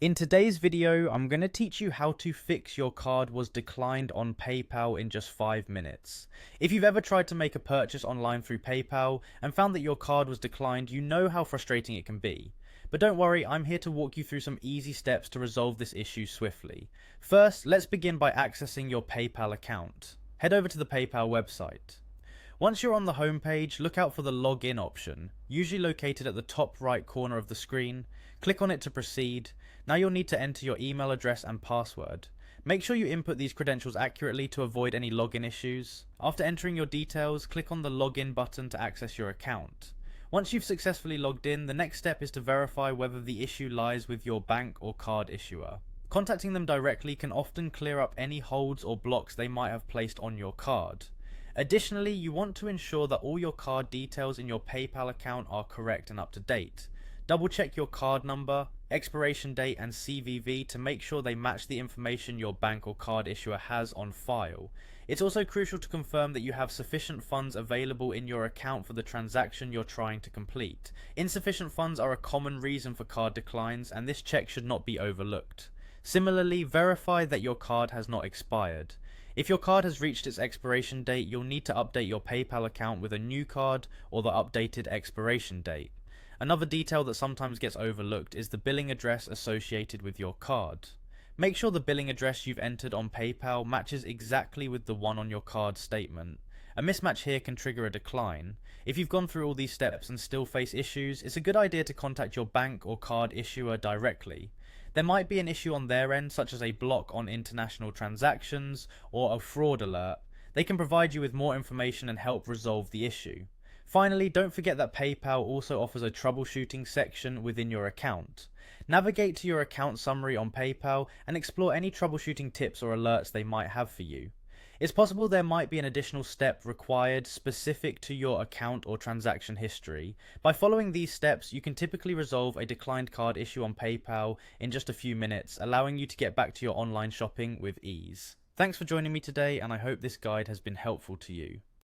In today's video, I'm going to teach you how to fix your card was declined on PayPal in just 5 minutes. If you've ever tried to make a purchase online through PayPal and found that your card was declined, you know how frustrating it can be. But don't worry, I'm here to walk you through some easy steps to resolve this issue swiftly. First, let's begin by accessing your PayPal account. Head over to the PayPal website. Once you're on the home page, look out for the login option, usually located at the top right corner of the screen. Click on it to proceed. Now you'll need to enter your email address and password. Make sure you input these credentials accurately to avoid any login issues. After entering your details, click on the login button to access your account. Once you've successfully logged in, the next step is to verify whether the issue lies with your bank or card issuer. Contacting them directly can often clear up any holds or blocks they might have placed on your card. Additionally, you want to ensure that all your card details in your PayPal account are correct and up to date. Double check your card number, expiration date and CVV to make sure they match the information your bank or card issuer has on file. It's also crucial to confirm that you have sufficient funds available in your account for the transaction you're trying to complete. Insufficient funds are a common reason for card declines, and this check should not be overlooked. Similarly, verify that your card has not expired. If your card has reached its expiration date, you'll need to update your PayPal account with a new card or the updated expiration date. Another detail that sometimes gets overlooked is the billing address associated with your card. Make sure the billing address you've entered on PayPal matches exactly with the one on your card statement. A mismatch here can trigger a decline. If you've gone through all these steps and still face issues, it's a good idea to contact your bank or card issuer directly. There might be an issue on their end, such as a block on international transactions or a fraud alert. They can provide you with more information and help resolve the issue. Finally, don't forget that PayPal also offers a troubleshooting section within your account. Navigate to your account summary on PayPal and explore any troubleshooting tips or alerts they might have for you. It's possible there might be an additional step required specific to your account or transaction history. By following these steps, you can typically resolve a declined card issue on PayPal in just a few minutes, allowing you to get back to your online shopping with ease. Thanks for joining me today, and I hope this guide has been helpful to you.